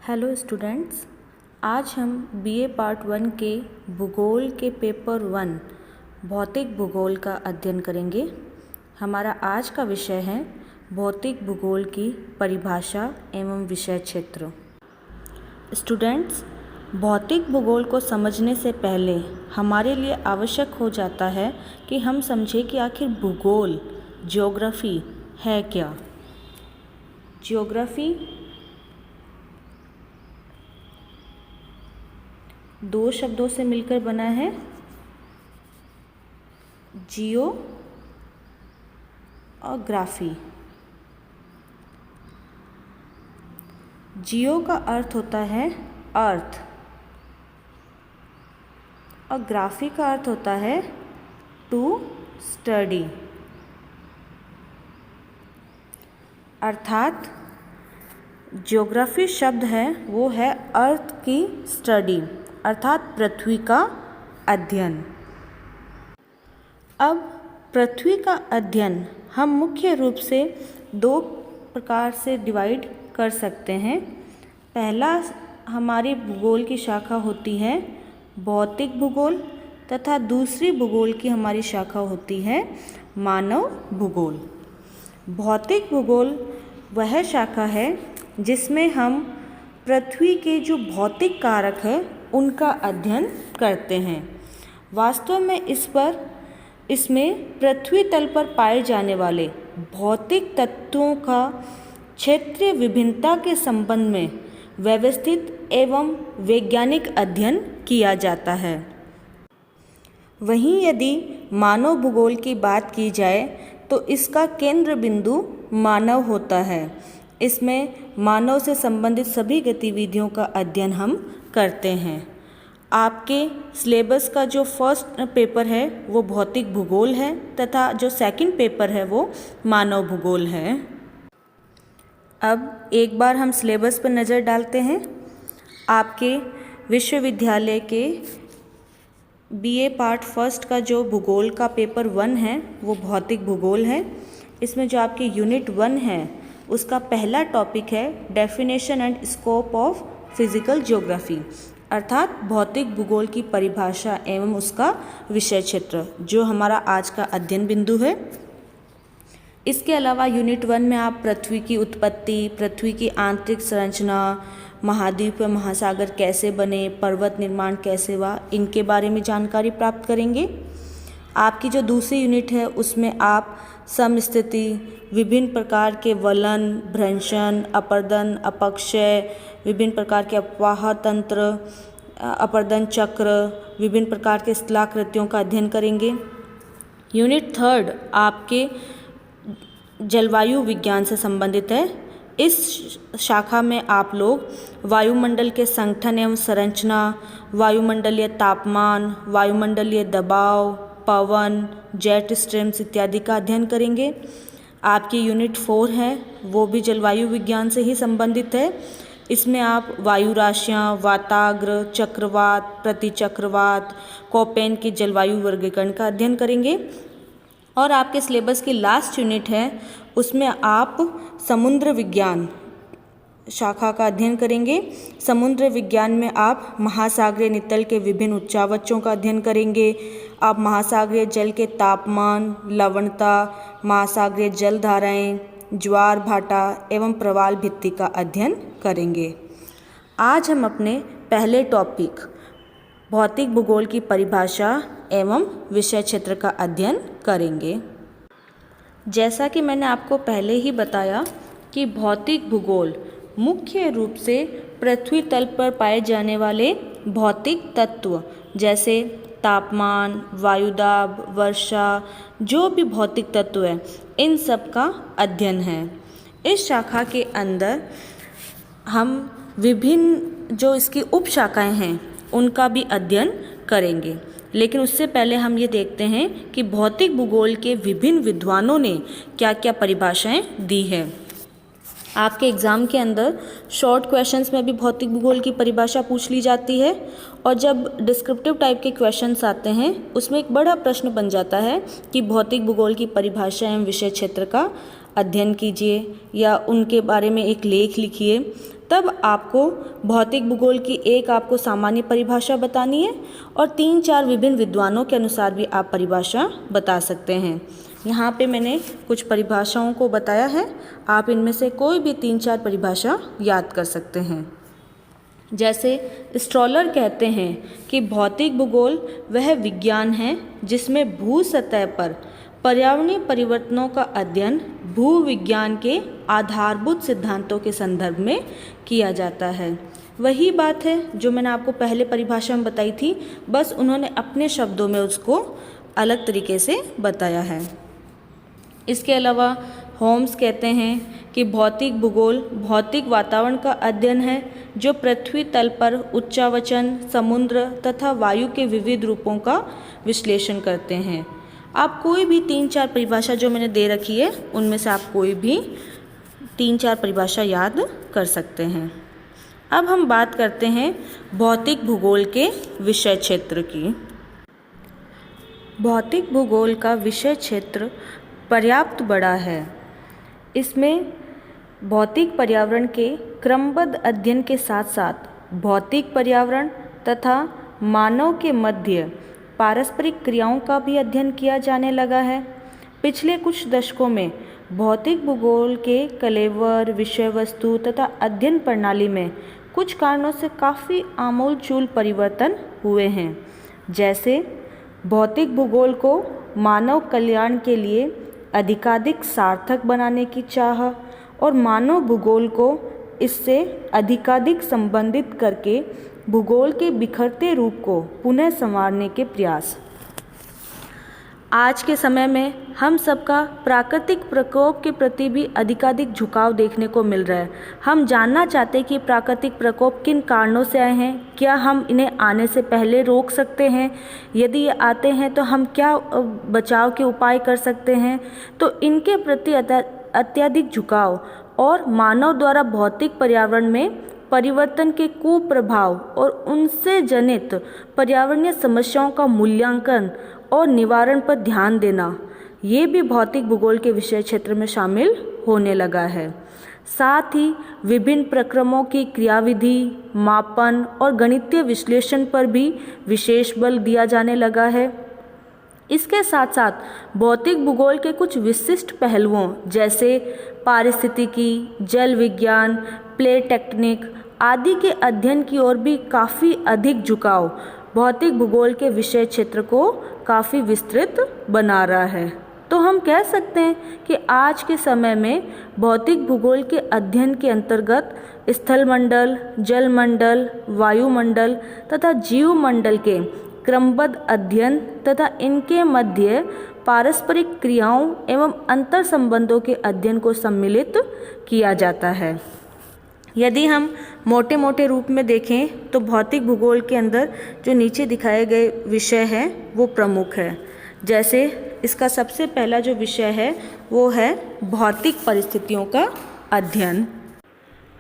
Hello students, आज हम BA part 1 के भूगोल के पेपर 1 भौतिक भूगोल का अध्ययन करेंगे। हमारा आज का विषय है भौतिक भूगोल की परिभाषा एवं विषय क्षेत्र। स्टूडेंट्स, भौतिक भूगोल को समझने से पहले हमारे लिए आवश्यक हो जाता है कि हम समझें कि आखिर भूगोल ज्योग्राफी है क्या। ज्योग्राफी दो शब्दों से मिलकर बना है, जियो और ग्राफी। जियो का अर्थ होता है अर्थ और ग्राफी का अर्थ होता है टू स्टडी। अर्थात ज्योग्राफी शब्द है वो है अर्थ की स्टडी अर्थात पृथ्वी का अध्ययन। अब पृथ्वी का अध्ययन हम मुख्य रूप से दो प्रकार से डिवाइड कर सकते हैं। पहला हमारी भूगोल की शाखा होती है भौतिक भूगोल तथा दूसरी भूगोल की हमारी शाखा होती है मानव भूगोल। भौतिक भूगोल वह शाखा है जिसमें हम पृथ्वी के जो भौतिक कारक है उनका अध्ययन करते हैं। वास्तव में इसमें पृथ्वी तल पर पाए जाने वाले भौतिक तत्वों का क्षेत्रीय विभिन्नता के संबंध में व्यवस्थित एवं वैज्ञानिक अध्ययन किया जाता है। वहीं यदि मानव भूगोल की बात की जाए तो इसका केंद्र बिंदु मानव होता है। इसमें मानव से संबंधित सभी गतिविधियों का अध्ययन हम करते हैं। आपके सिलेबस का जो फर्स्ट पेपर है वो भौतिक भूगोल है तथा जो सेकंड पेपर है वो मानव भूगोल है। अब एक बार हम सिलेबस पर नज़र डालते हैं। आपके विश्वविद्यालय के बीए पार्ट फर्स्ट का जो भूगोल का पेपर 1 है वो भौतिक भूगोल है। इसमें जो आपकी यूनिट 1 है उसका पहला टॉपिक है definition and scope of physical geography अर्थात भौतिक भूगोल की परिभाषा एवं उसका विषय क्षेत्र, जो हमारा आज का अध्ययन बिंदु है। इसके अलावा यूनिट 1 में आप पृथ्वी की उत्पत्ति, पृथ्वी की आंतरिक संरचना, महाद्वीप व महासागर कैसे बने, पर्वत निर्माण कैसे हुआ, इनके बारे में जानकारी प्राप्त करेंगे। आपकी जो दूसरी यूनिट है उसमें आप समस्थिति, विभिन्न प्रकार के वलन, भ्रंशन, अपर्दन, अपक्षय, विभिन्न प्रकार के अपवाह तंत्र, अपर्दन चक्र, विभिन्न प्रकार के स्थलाकृतियों का अध्ययन करेंगे। यूनिट 3 आपके जलवायु विज्ञान से संबंधित है। इस शाखा में आप लोग वायुमंडल के संगठन एवं संरचना, वायुमंडलीय तापमान, वायुमंडलीय दबाव, पवन, जेट स्ट्रीम्स इत्यादि का अध्ययन करेंगे। आपकी यूनिट 4 है वो भी जलवायु विज्ञान से ही संबंधित है। इसमें आप वायु राशियाँ, वाताग्र, चक्रवात, प्रतिचक्रवात, कोपेन की जलवायु वर्गीकरण का अध्ययन करेंगे। और आपके सिलेबस की लास्ट यूनिट है उसमें आप समुद्र विज्ञान शाखा का अध्ययन करेंगे। समुद्र विज्ञान में आप महासागरीय नितल के विभिन्न उच्चावचों का अध्ययन करेंगे। आप महासागरीय जल के तापमान, लवणता, महासागरीय जल धाराएँ, ज्वार भाटा एवं प्रवाल भित्ति का अध्ययन करेंगे। आज हम अपने पहले टॉपिक भौतिक भूगोल की परिभाषा एवं विषय क्षेत्र का अध्ययन करेंगे। जैसा कि मैंने आपको पहले ही बताया कि भौतिक भूगोल मुख्य रूप से पृथ्वी तल पर पाए जाने वाले भौतिक तत्व जैसे तापमान, वायुदाब, वर्षा, जो भी भौतिक तत्व है इन सब का अध्ययन है। इस शाखा के अंदर हम विभिन्न जो इसकी उप शाखाएँ हैं उनका भी अध्ययन करेंगे। लेकिन उससे पहले हम ये देखते हैं कि भौतिक भूगोल के विभिन्न विद्वानों ने क्या क्या परिभाषाएं दी है। आपके एग्ज़ाम के अंदर शॉर्ट क्वेश्चंस में भी भौतिक भूगोल की परिभाषा पूछ ली जाती है और जब डिस्क्रिप्टिव टाइप के क्वेश्चंस आते हैं उसमें एक बड़ा प्रश्न बन जाता है कि भौतिक भूगोल की परिभाषा एवं विषय क्षेत्र का अध्ययन कीजिए या उनके बारे में एक लेख लिखिए। तब आपको भौतिक भूगोल की एक आपको सामान्य परिभाषा बतानी है और 3-4 विभिन्न विद्वानों के अनुसार भी आप परिभाषा बता सकते हैं। यहाँ पे मैंने कुछ परिभाषाओं को बताया है, आप इनमें से कोई भी 3-4 परिभाषा याद कर सकते हैं। जैसे स्ट्रॉलर कहते हैं कि भौतिक भूगोल वह विज्ञान है जिसमें भू सतह पर पर्यावरणीय परिवर्तनों का अध्ययन भूविज्ञान के आधारभूत सिद्धांतों के संदर्भ में किया जाता है। वही बात है जो मैंने आपको पहले परिभाषा में बताई थी, बस उन्होंने अपने शब्दों में उसको अलग तरीके से बताया है। इसके अलावा होम्स कहते हैं कि भौतिक भूगोल भौतिक वातावरण का अध्ययन है जो पृथ्वी तल पर उच्चावचन, समुद्र तथा वायु के विविध रूपों का विश्लेषण करते हैं। आप कोई भी 3-4 परिभाषा जो मैंने दे रखी है उनमें से आप कोई भी 3-4 परिभाषा याद कर सकते हैं। अब हम बात करते हैं भौतिक भूगोल के विषय क्षेत्र की। भौतिक भूगोल का विषय क्षेत्र पर्याप्त बड़ा है। इसमें भौतिक पर्यावरण के क्रमबद्ध अध्ययन के साथ साथ भौतिक पर्यावरण तथा मानव के मध्य पारस्परिक क्रियाओं का भी अध्ययन किया जाने लगा है। पिछले कुछ दशकों में भौतिक भूगोल के कलेवर, विषय वस्तु तथा अध्ययन प्रणाली में कुछ कारणों से काफ़ी आमूलचूल परिवर्तन हुए हैं। जैसे भौतिक भूगोल को मानव कल्याण के लिए अधिकाधिक सार्थक बनाने की चाह और मानव भूगोल को इससे अधिकाधिक संबंधित करके भूगोल के बिखरते रूप को पुनः संवारने के प्रयास। आज के समय में हम सबका प्राकृतिक प्रकोप के प्रति भी अधिकाधिक झुकाव देखने को मिल रहा है। हम जानना चाहते हैं कि प्राकृतिक प्रकोप किन कारणों से आए हैं, क्या हम इन्हें आने से पहले रोक सकते हैं, यदि ये आते हैं तो हम क्या बचाव के उपाय कर सकते हैं। तो इनके प्रति अत्यधिक झुकाव और मानव द्वारा भौतिक पर्यावरण में परिवर्तन के कुप्रभाव और उनसे जनित पर्यावरणीय समस्याओं का मूल्यांकन और निवारण पर ध्यान देना, ये भी भौतिक भूगोल के विषय क्षेत्र में शामिल होने लगा है। साथ ही विभिन्न प्रक्रमों की क्रियाविधि, मापन और गणितीय विश्लेषण पर भी विशेष बल दिया जाने लगा है। इसके साथ साथ भौतिक भूगोल के कुछ विशिष्ट पहलुओं जैसे पारिस्थितिकी, जल विज्ञान, प्लेट टेक्टोनिक आदि के अध्ययन की ओर भी काफ़ी अधिक झुकाव भौतिक भूगोल के विषय क्षेत्र को काफ़ी विस्तृत बना रहा है। तो हम कह सकते हैं कि आज के समय में भौतिक भूगोल के अध्ययन के अंतर्गत स्थलमंडल, जलमंडल, वायुमंडल तथा जीवमंडल के क्रमबद्ध अध्ययन तथा इनके मध्य पारस्परिक क्रियाओं एवं अंतर संबंधों के अध्ययन को सम्मिलित किया जाता है। यदि हम मोटे मोटे रूप में देखें तो भौतिक भूगोल के अंदर जो नीचे दिखाए गए विषय हैं वो प्रमुख है। जैसे इसका सबसे पहला जो विषय है वो है भौतिक परिस्थितियों का अध्ययन।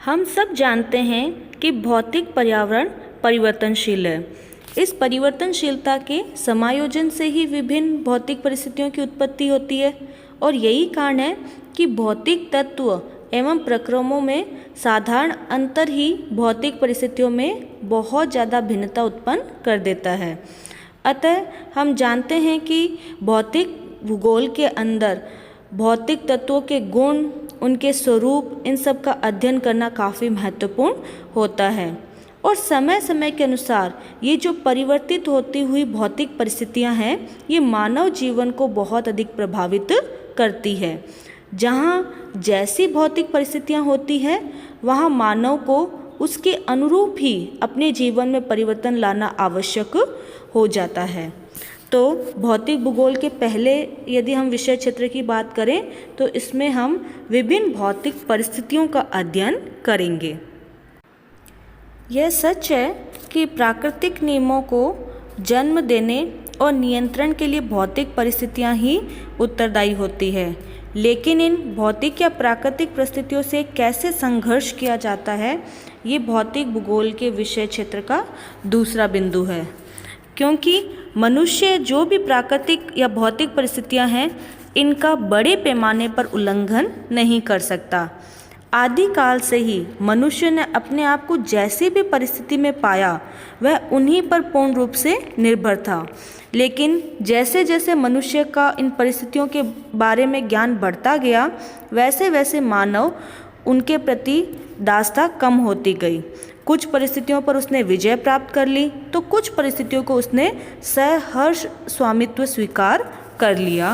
हम सब जानते हैं कि भौतिक पर्यावरण परिवर्तनशील है। इस परिवर्तनशीलता के समायोजन से ही विभिन्न भौतिक परिस्थितियों की उत्पत्ति होती है और यही कारण है कि भौतिक तत्व एवं प्रक्रमों में साधारण अंतर ही भौतिक परिस्थितियों में बहुत ज़्यादा भिन्नता उत्पन्न कर देता है। अतः हम जानते हैं कि भौतिक भूगोल के अंदर भौतिक तत्वों के गुण, उनके स्वरूप, इन सब का अध्ययन करना काफ़ी महत्वपूर्ण होता है। और समय समय के अनुसार ये जो परिवर्तित होती हुई भौतिक परिस्थितियां हैं, ये मानव जीवन को बहुत अधिक प्रभावित करती है। जहाँ जैसी भौतिक परिस्थितियां होती हैं वहाँ मानव को उसके अनुरूप ही अपने जीवन में परिवर्तन लाना आवश्यक हो जाता है। तो भौतिक भूगोल के पहले यदि हम विषय क्षेत्र की बात करें तो इसमें हम विभिन्न भौतिक परिस्थितियों का अध्ययन करेंगे। यह सच है कि प्राकृतिक नियमों को जन्म देने और नियंत्रण के लिए भौतिक परिस्थितियां ही उत्तरदायी होती है, लेकिन इन भौतिक या प्राकृतिक परिस्थितियों से कैसे संघर्ष किया जाता है, ये भौतिक भूगोल के विषय क्षेत्र का दूसरा बिंदु है। क्योंकि मनुष्य जो भी प्राकृतिक या भौतिक परिस्थितियां हैं, इनका बड़े पैमाने पर उल्लंघन नहीं कर सकता। आदिकाल से ही मनुष्य ने अपने आप को जैसी भी परिस्थिति में पाया वह उन्हीं पर पूर्ण रूप से निर्भर था। लेकिन जैसे जैसे मनुष्य का इन परिस्थितियों के बारे में ज्ञान बढ़ता गया, वैसे वैसे मानव उनके प्रति दासता कम होती गई। कुछ परिस्थितियों पर उसने विजय प्राप्त कर ली तो कुछ परिस्थितियों को उसने सहर्ष स्वामित्व स्वीकार कर लिया।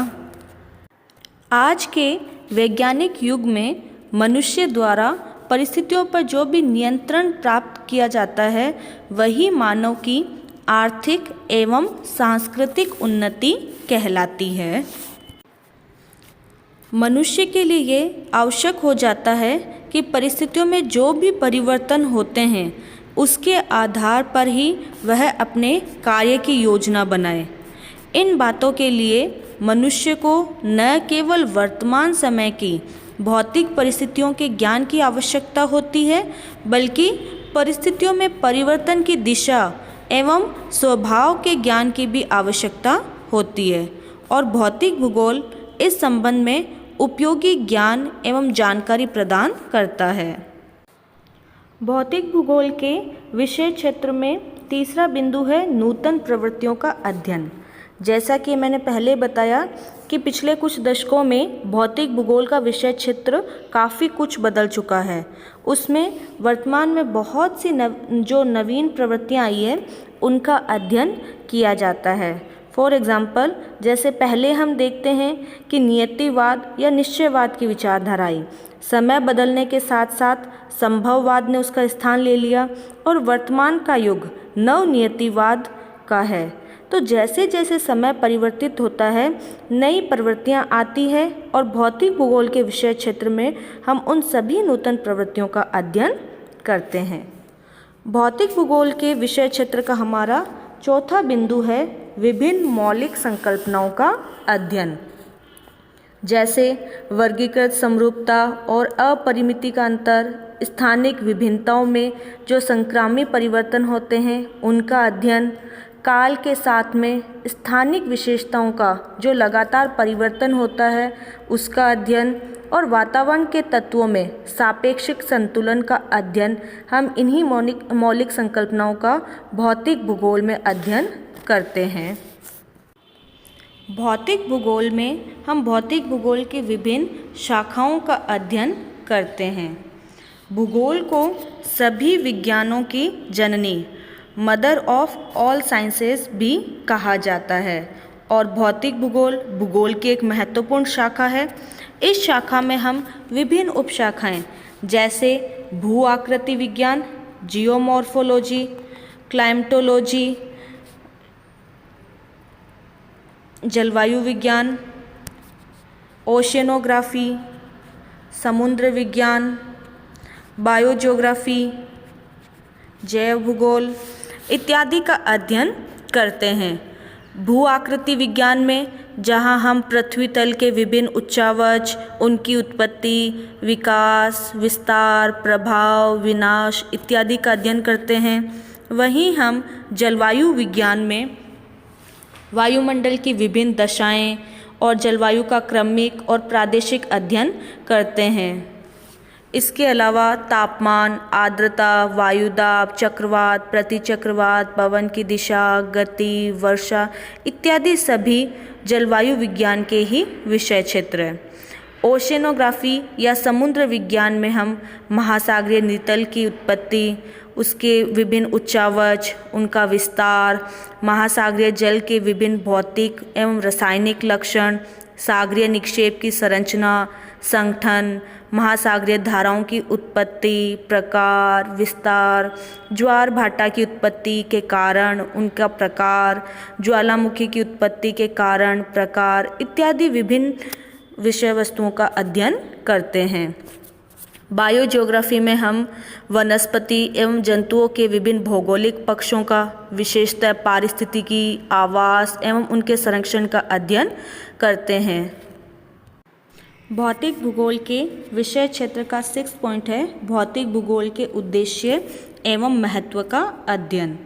आज के वैज्ञानिक युग में मनुष्य द्वारा परिस्थितियों पर जो भी नियंत्रण प्राप्त किया जाता है वही मानव की आर्थिक एवं सांस्कृतिक उन्नति कहलाती है। मनुष्य के लिए ये आवश्यक हो जाता है कि परिस्थितियों में जो भी परिवर्तन होते हैं उसके आधार पर ही वह अपने कार्य की योजना बनाए। इन बातों के लिए मनुष्य को न केवल वर्तमान समय की भौतिक परिस्थितियों के ज्ञान की आवश्यकता होती है, बल्कि परिस्थितियों में परिवर्तन की दिशा एवं स्वभाव के ज्ञान की भी आवश्यकता होती है और भौतिक भूगोल इस संबंध में उपयोगी ज्ञान एवं जानकारी प्रदान करता है। भौतिक भूगोल के विषय क्षेत्र में तीसरा बिंदु है नूतन प्रवृत्तियों का अध्ययन। जैसा कि मैंने पहले बताया कि पिछले कुछ दशकों में भौतिक भूगोल का विषय क्षेत्र काफ़ी कुछ बदल चुका है। उसमें वर्तमान में बहुत सी जो नवीन प्रवृत्तियाँ आई है उनका अध्ययन किया जाता है। फॉर एग्ज़ाम्पल, जैसे पहले हम देखते हैं कि नियतिवाद या निश्चयवाद की विचारधारा आई। समय बदलने के साथ साथ संभववाद ने उसका स्थान ले लिया और वर्तमान का युग नवनियतिवाद का है। तो जैसे जैसे समय परिवर्तित होता है नई प्रवृत्तियाँ आती हैं और भौतिक भूगोल के विषय क्षेत्र में हम उन सभी नूतन प्रवृत्तियों का अध्ययन करते हैं। भौतिक भूगोल के विषय क्षेत्र का हमारा चौथा बिंदु है विभिन्न मौलिक संकल्पनाओं का अध्ययन। जैसे वर्गीकृत समरूपता और अपरिमिति का अंतर, स्थानिक विभिन्नताओं में जो संक्रामी परिवर्तन होते हैं उनका अध्ययन, काल के साथ में स्थानिक विशेषताओं का जो लगातार परिवर्तन होता है उसका अध्ययन और वातावरण के तत्वों में सापेक्षिक संतुलन का अध्ययन, हम इन्हीं मौलिक संकल्पनाओं का भौतिक भूगोल में अध्ययन करते हैं। भौतिक भूगोल में हम भौतिक भूगोल के विभिन्न शाखाओं का अध्ययन करते हैं। भूगोल को सभी विज्ञानों की जननी, मदर ऑफ ऑल साइंसेस भी कहा जाता है और भौतिक भूगोल भूगोल की एक महत्वपूर्ण शाखा है। इस शाखा में हम विभिन्न उपशाखाएं जैसे भू आकृति विज्ञान, जियोमॉर्फोलॉजी, क्लाइमेटोलॉजी, जलवायु विज्ञान, ओशियनोग्राफी, समुद्र विज्ञान, बायोज्योग्राफी, जैव भूगोल इत्यादि का अध्ययन करते हैं। भू आकृति विज्ञान में जहां हम पृथ्वी तल के विभिन्न उच्चावच, उनकी उत्पत्ति, विकास, विस्तार, प्रभाव, विनाश इत्यादि का अध्ययन करते हैं, वहीं हम जलवायु विज्ञान में वायुमंडल की विभिन्न दशाएं और जलवायु का क्रमिक और प्रादेशिक अध्ययन करते हैं। इसके अलावा तापमान, आर्द्रता, वायुदाब, चक्रवात, प्रतिचक्रवात, पवन की दिशा, गति, वर्षा इत्यादि सभी जलवायु विज्ञान के ही विषय क्षेत्र हैं। ओशियनोग्राफी या समुद्र विज्ञान में हम महासागरीय नितल की उत्पत्ति, उसके विभिन्न उच्चावच, उनका विस्तार, महासागरीय जल के विभिन्न भौतिक एवं रासायनिक लक्षण, सागरीय निक्षेप की संरचना, संगठन, महासागरीय धाराओं की उत्पत्ति, प्रकार, विस्तार, ज्वार भाटा की उत्पत्ति के कारण, उनका प्रकार, ज्वालामुखी की उत्पत्ति के कारण, प्रकार इत्यादि विभिन्न विषय वस्तुओं का अध्ययन करते हैं। बायोज्योग्राफी में हम वनस्पति एवं जंतुओं के विभिन्न भौगोलिक पक्षों का, विशेषतः पारिस्थितिकी, आवास एवं उनके संरक्षण का अध्ययन करते हैं। भौतिक भूगोल के विषय क्षेत्र का 6 पॉइंट है भौतिक भूगोल के उद्देश्य एवं महत्व का अध्ययन।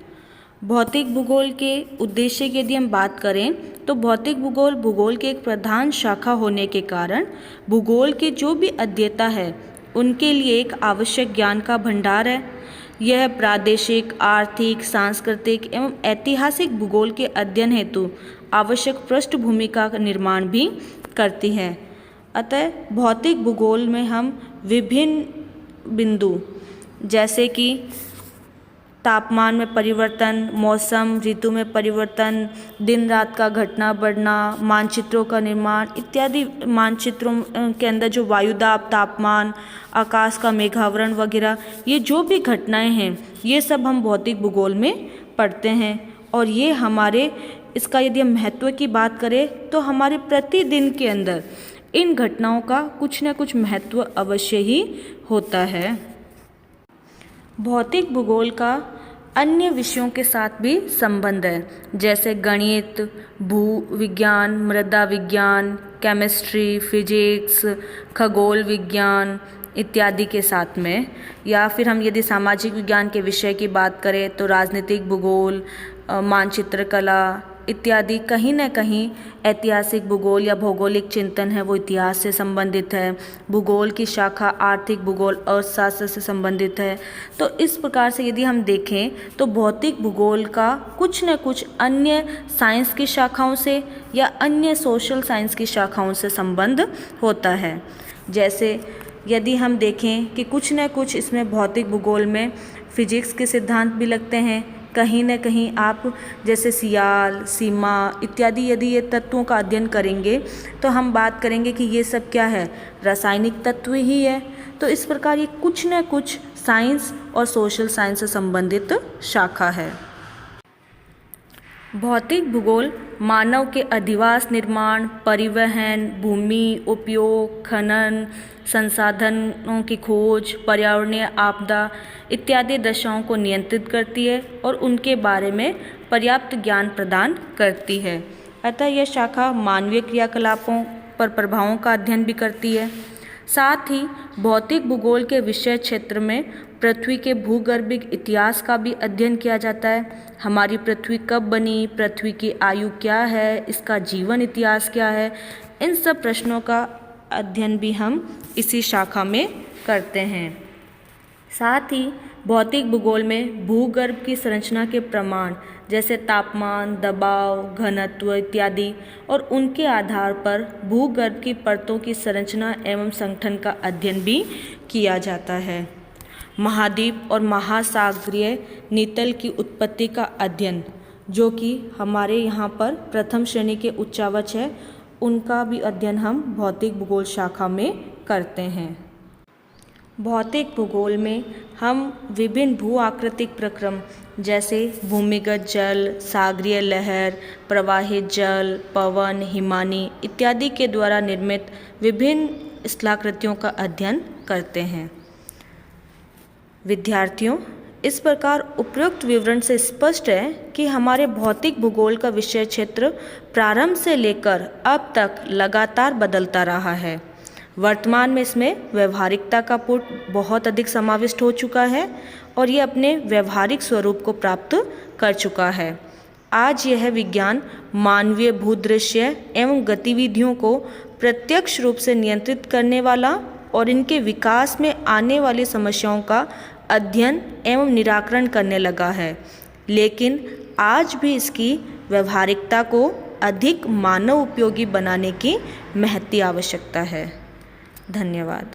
भौतिक भूगोल के उद्देश्य की यदि हम बात करें तो भौतिक भूगोल भूगोल के एक प्रधान शाखा होने के कारण भूगोल के जो भी अध्येता है उनके लिए एक आवश्यक ज्ञान का भंडार है। यह प्रादेशिक, आर्थिक, सांस्कृतिक एवं ऐतिहासिक भूगोल के अध्ययन हेतु आवश्यक पृष्ठभूमि का निर्माण भी करती है। अतः भौतिक भूगोल में हम विभिन्न बिंदु जैसे कि तापमान में परिवर्तन, मौसम, ऋतु में परिवर्तन, दिन रात का घटना बढ़ना, मानचित्रों का निर्माण इत्यादि, मानचित्रों के अंदर जो वायुदाब, तापमान, आकाश का मेघावरण वगैरह, ये जो भी घटनाएं हैं ये सब हम भौतिक भूगोल में पढ़ते हैं। और ये हमारे, इसका यदि हम महत्व की बात करें तो हमारे प्रतिदिन के अंदर इन घटनाओं का कुछ न कुछ महत्व अवश्य ही होता है। भौतिक भूगोल का अन्य विषयों के साथ भी संबंध है, जैसे गणित, भू विज्ञान, मृदा विज्ञान, केमिस्ट्री, फिजिक्स, खगोल विज्ञान इत्यादि के साथ में। या फिर हम यदि सामाजिक विज्ञान के विषय की बात करें तो राजनीतिक भूगोल, मानचित्र कला इत्यादि। कहीं न कहीं ऐतिहासिक भूगोल या भौगोलिक चिंतन है वो इतिहास से संबंधित है। भूगोल की शाखा आर्थिक भूगोल, अर्थशास्त्र से संबंधित है। तो इस प्रकार से यदि हम देखें तो भौतिक भूगोल का कुछ न कुछ अन्य साइंस की शाखाओं से या अन्य सोशल साइंस की शाखाओं से संबंध होता है। जैसे यदि हम देखें कि कुछ न कुछ इसमें भौतिक भूगोल में फिजिक्स के सिद्धांत भी लगते हैं। कहीं न कहीं आप जैसे सियाल, सीमा इत्यादि यदि ये तत्वों का अध्ययन करेंगे तो हम बात करेंगे कि ये सब क्या है, रासायनिक तत्व ही है। तो इस प्रकार ये कुछ न कुछ साइंस और सोशल साइंस से संबंधित शाखा है। भौतिक भूगोल मानव के अधिवास निर्माण, परिवहन, भूमि उपयोग, खनन, संसाधनों की खोज, पर्यावरणीय आपदा इत्यादि दशाओं को नियंत्रित करती है और उनके बारे में पर्याप्त ज्ञान प्रदान करती है। अतः यह शाखा मानवीय क्रियाकलापों पर प्रभावों का अध्ययन भी करती है। साथ ही भौतिक भूगोल के विषय क्षेत्र में पृथ्वी के भूगर्भिक इतिहास का भी अध्ययन किया जाता है। हमारी पृथ्वी कब बनी, पृथ्वी की आयु क्या है, इसका जीवन इतिहास क्या है, इन सब प्रश्नों का अध्ययन भी हम इसी शाखा में करते हैं। साथ ही भौतिक भूगोल में भूगर्भ की संरचना के प्रमाण जैसे तापमान, दबाव, घनत्व इत्यादि और उनके आधार पर भूगर्भ की परतों की संरचना एवं संगठन का अध्ययन भी किया जाता है। महाद्वीप और महासागरीय नितल की उत्पत्ति का अध्ययन, जो कि हमारे यहाँ पर प्रथम श्रेणी के उच्चावच है, उनका भी अध्ययन हम भौतिक भूगोल शाखा में करते हैं। भौतिक भूगोल में हम विभिन्न भू आकृतिक प्रक्रम जैसे भूमिगत जल, सागरीय लहर, प्रवाहित जल, पवन, हिमानी इत्यादि के द्वारा निर्मित विभिन्न स्थलाकृतियों का अध्ययन करते हैं। विद्यार्थियों, इस प्रकार उपयुक्त विवरण से स्पष्ट है कि हमारे भौतिक भूगोल का विषय क्षेत्र प्रारंभ से लेकर अब तक लगातार बदलता रहा है। वर्तमान में इसमें व्यवहारिकता का पुट बहुत अधिक समाविष्ट हो चुका है और ये अपने व्यवहारिक स्वरूप को प्राप्त कर चुका है। आज यह विज्ञान मानवीय भूदृश्य एवं गतिविधियों को प्रत्यक्ष रूप से नियंत्रित करने वाला और इनके विकास में आने वाली समस्याओं का अध्ययन एवं निराकरण करने लगा है, लेकिन आज भी इसकी व्यवहारिकता को अधिक मानव उपयोगी बनाने की महती आवश्यकता है। धन्यवाद।